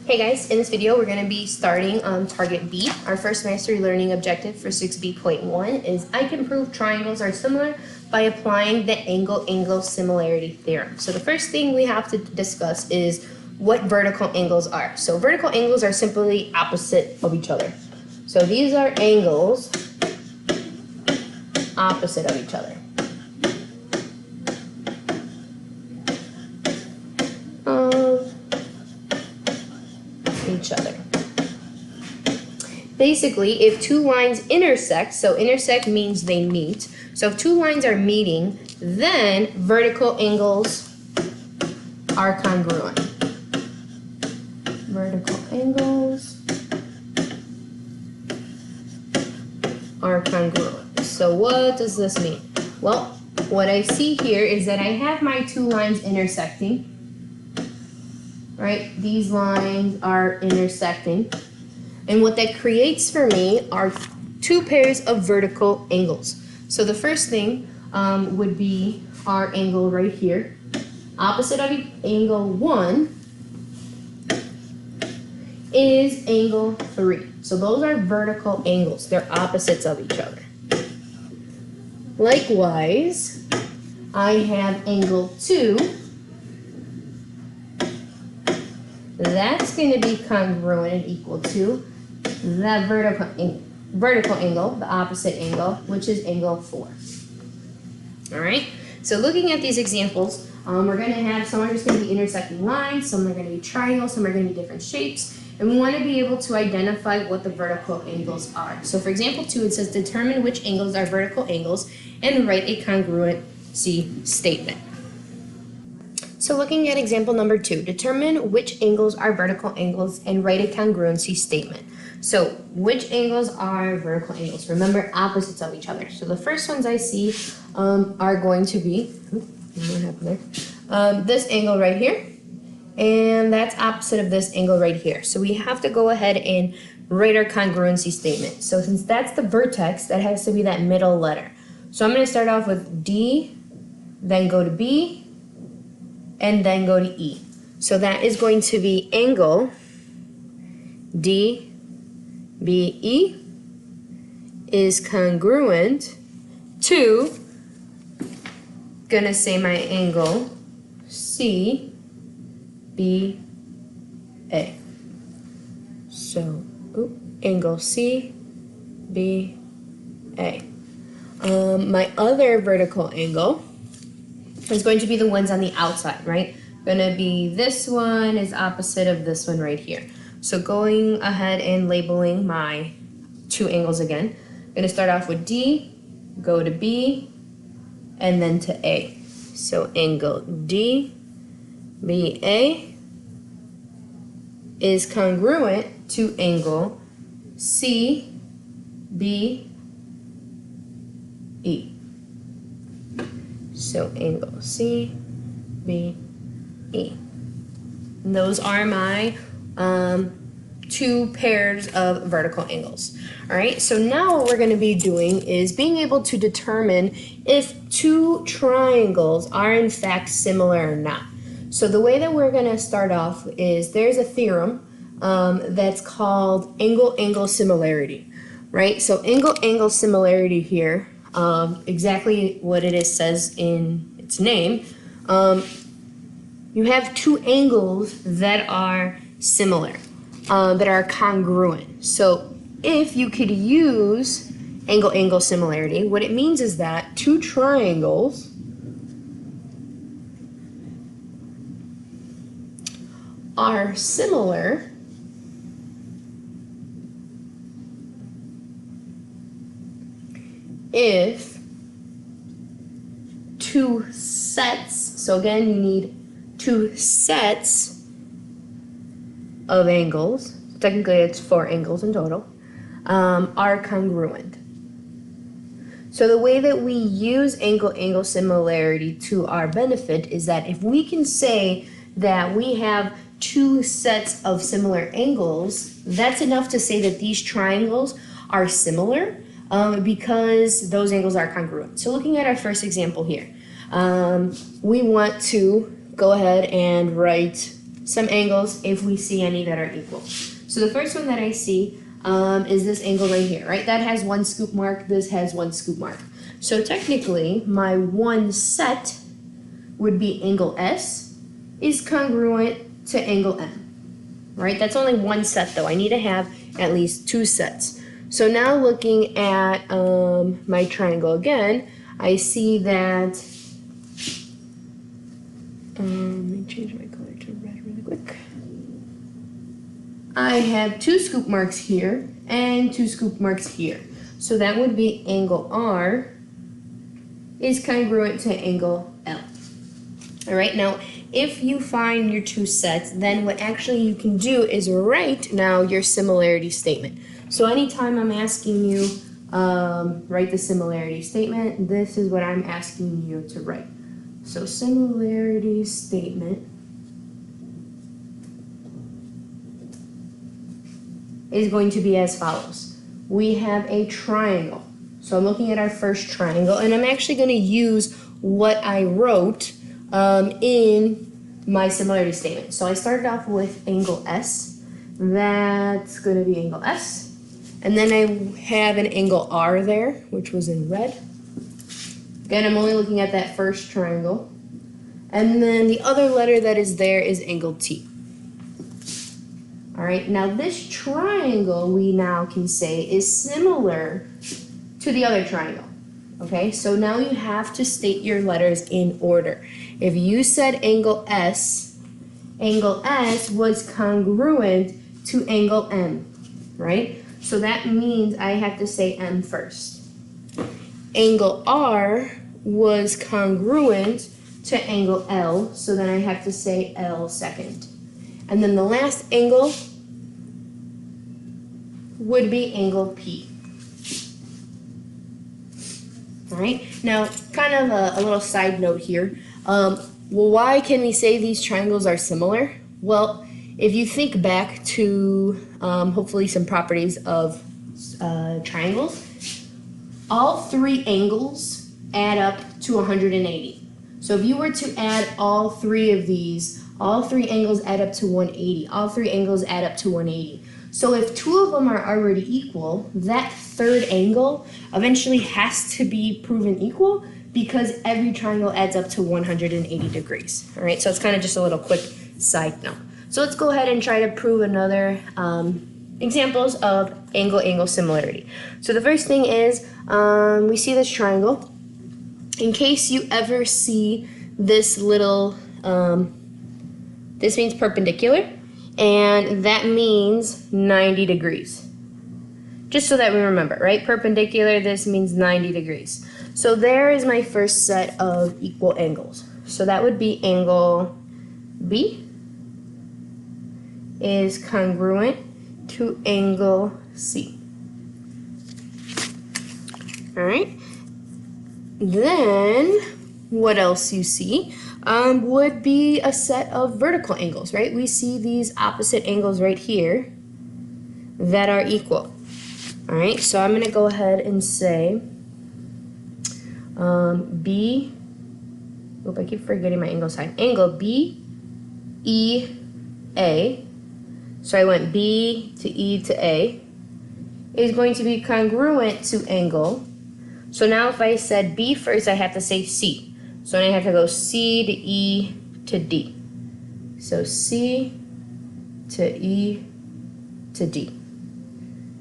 Hey guys, in this video we're going to be starting on target B. Our first mastery learning objective for 6B.1 is I can prove triangles are similar by applying the angle-angle similarity theorem. So the first thing we have to discuss is what vertical angles are. So vertical angles are simply opposite of each other. So these are angles opposite of each other. Each other. Basically, if two lines intersect, so intersect means they meet. So if two lines are meeting, then vertical angles are congruent. Vertical angles are congruent. So what does this mean? Well, what I see here is that I have my two lines intersecting. Right? These lines are intersecting. And what that creates for me are two pairs of vertical angles. So the first thing would be our angle right here. Opposite of angle 1 is angle 3. So those are vertical angles. They're opposites of each other. Likewise, I have angle 2. That's going to be congruent and equal to the vertical angle, the opposite angle, which is angle 4. All right, so looking at these examples, we're going to have some are just going to be intersecting lines, some are going to be triangles, some are going to be different shapes, and we want to be able to identify what the vertical angles are. So for example 2, it says determine which angles are vertical angles and write a congruency statement. So looking at example number 2, determine which angles are vertical angles and write a congruency statement. So which angles are vertical angles? Remember, opposites of each other. So the first ones I see are going to be, what happened there? This angle right here, and that's opposite of this angle right here. So we have to go ahead and write our congruency statement. So since that's the vertex, that has to be that middle letter. So I'm going to start off with D, then go to B, and then go to E. So that is going to be angle DBE is congruent to, gonna say my angle CBA. So, angle CBA. My other vertical angle is going to be the ones on the outside, right? Gonna be this one is opposite of this one right here. So going ahead and labeling my two angles again. I'm gonna start off with D, go to B, and then to A. So angle DBA is congruent to angle CBE. So angle CBE. And those are my two pairs of vertical angles. All right, so now what we're going to be doing is being able to determine if two triangles are in fact similar or not. So the way that we're going to start off is there's a theorem that's called angle-angle similarity, right? So angle-angle similarity here, exactly what it is says in its name, you have two angles that are similar, that are congruent. So if you could use angle-angle similarity, what it means is that two triangles are similar if two sets, so again you need two sets of angles, technically it's 4 angles in total, are congruent. So the way that we use angle-angle similarity to our benefit is that if we can say that we have two sets of similar angles, that's enough to say that these triangles are similar because those angles are congruent. So looking at our first example here, we want to go ahead and write some angles if we see any that are equal. So the first one that I see is this angle right here, right? That has one scoop mark, this has one scoop mark. So technically, my one set would be angle S is congruent to angle M, right? That's only one set though. I need to have at least two sets. So now looking at my triangle again, I see that, let me change my color to red really quick. I have two scoop marks here and two scoop marks here. So that would be angle R is congruent to angle L. All right, now if you find your two sets, then what actually you can do is write now your similarity statement. So anytime I'm asking you write the similarity statement, this is what I'm asking you to write. So similarity statement is going to be as follows. We have a triangle. So I'm looking at our first triangle, and I'm actually going to use what I wrote in my similarity statement. So I started off with angle S. That's going to be angle S. And then I have an angle R there, which was in red. Again, I'm only looking at that first triangle. And then the other letter that is there is angle T. All right, now this triangle we now can say is similar to the other triangle. Okay, so now you have to state your letters in order. If you said angle S was congruent to angle M, right? So that means I have to say M first. Angle R was congruent to angle L, so then I have to say L second. And then the last angle would be angle P. All right, now kind of a little side note here. Well, why can we say these triangles are similar? Well, if you think back to hopefully some properties of triangles, all three angles add up to 180. So if you were to add all three of these, all three angles add up to 180. All three angles add up to 180. So if two of them are already equal, that third angle eventually has to be proven equal because every triangle adds up to 180 degrees. All right, so it's kind of just a little quick side note. So let's go ahead and try to prove another examples of angle-angle similarity. So the first thing is we see this triangle. In case you ever see this little, this means perpendicular, and that means 90 degrees. Just so that we remember, right? Perpendicular, this means 90 degrees. So there is my first set of equal angles. So that would be angle B is congruent to angle C. All right. Then what else you see would be a set of vertical angles, right? We see these opposite angles right here that are equal. All right, so I'm gonna go ahead and say B, I keep forgetting my angle sign, angle B, E, A, so I went B to E to A, is going to be congruent to angle. So now if I said B first, I have to say C. So I have to go C to E to D. So C to E to D.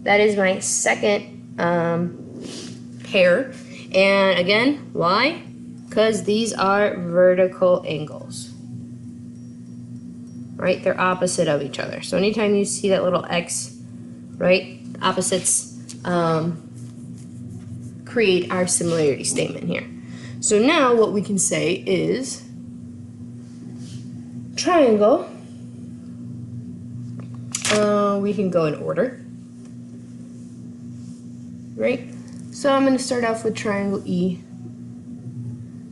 That is my second pair. And again, why? Because these are vertical angles. Right? They're opposite of each other. So anytime you see that little X, right? Opposites create our similarity statement here. So now what we can say is triangle. We can go in order. Right? So I'm going to start off with triangle E.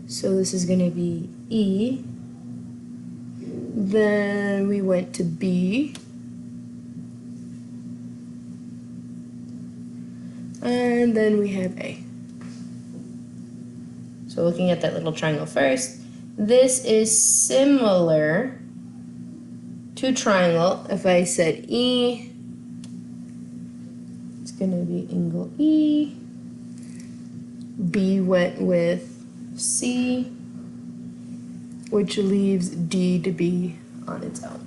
So this is going to be E. Then we went to B. And then we have A. So looking at that little triangle first, this is similar to triangle, if I said E, it's going to be angle E. B went with C, which leaves D to be on its own.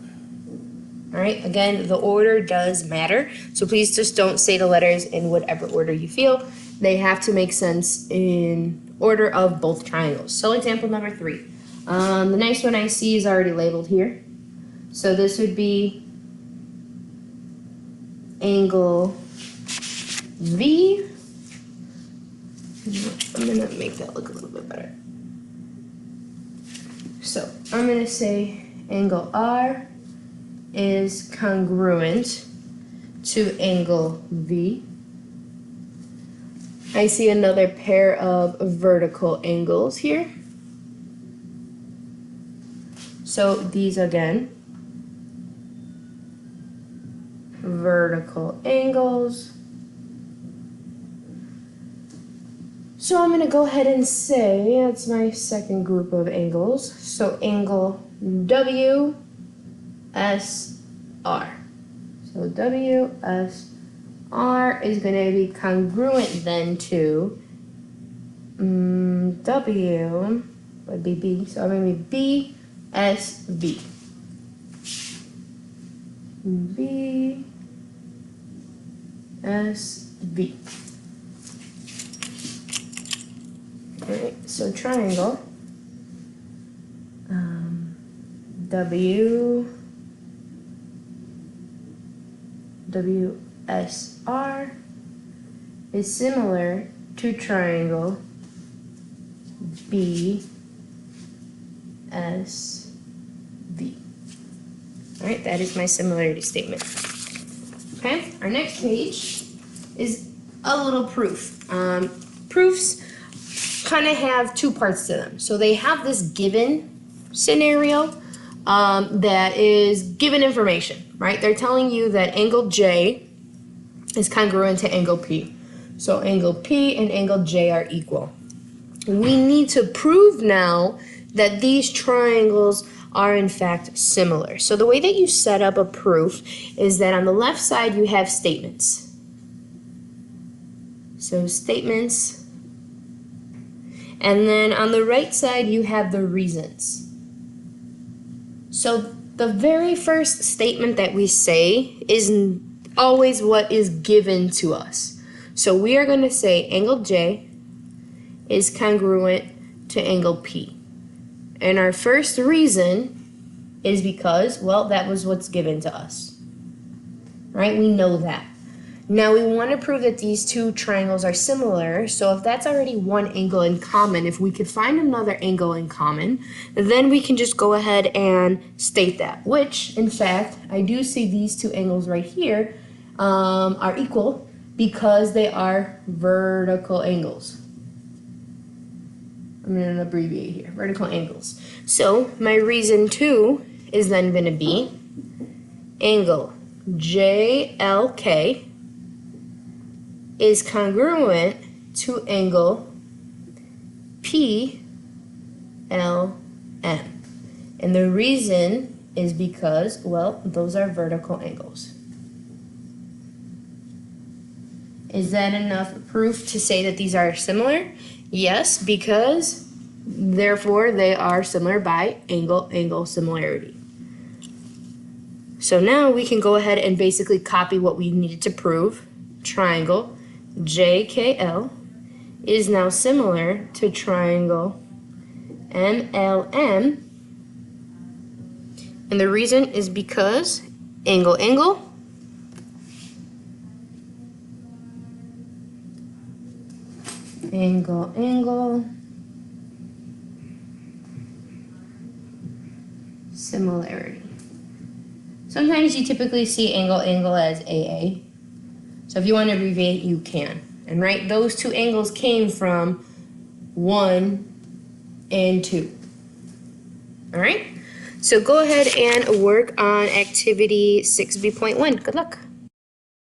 All right, again, the order does matter, so please just don't say the letters in whatever order you feel. They have to make sense in order of both triangles. So example number 3. The next one I see is already labeled here. So this would be angle V. I'm gonna make that look a little bit better. So I'm gonna say angle R is congruent to angle V. I see another pair of vertical angles here. So these again, vertical angles. So I'm going to go ahead and say that's my second group of angles. So angle WSR. So WSR is going to be congruent then to W would be B. So I'm going to be BSV. BSV. Alright, so triangle WSR is similar to triangle BSV. Alright, that is my similarity statement. Okay, our next page is a little proof. Proofs kind of have two parts to them. So they have this given scenario that is given information, right? They're telling you that angle J is congruent to angle P. So angle P and angle J are equal. We need to prove now that these triangles are in fact similar. So the way that you set up a proof is that on the left side you have statements. So statements. And then on the right side you have the reasons. So the very first statement that we say is always what is given to us. So we are going to say angle J is congruent to angle P. And our first reason is because, well, that was what's given to us. Right? We know that. Now we want to prove that these two triangles are similar, so if that's already one angle in common, if we could find another angle in common, then we can just go ahead and state that, which, in fact, I do see these two angles right here are equal because they are vertical angles. I'm going to abbreviate here, vertical angles. So my reason 2 is then going to be angle JLK is congruent to angle PLM. And the reason is because, well, those are vertical angles. Is that enough proof to say that these are similar? Yes, because therefore they are similar by angle similarity. So now we can go ahead and basically copy what we needed to prove. Triangle JKL is now similar to triangle MLM. And the reason is because angle similarity. Sometimes you typically see angle as AA. So if you want to abbreviate, you can. And right, those two angles came from 1 and 2. All right? So go ahead and work on activity 6B.1. Good luck.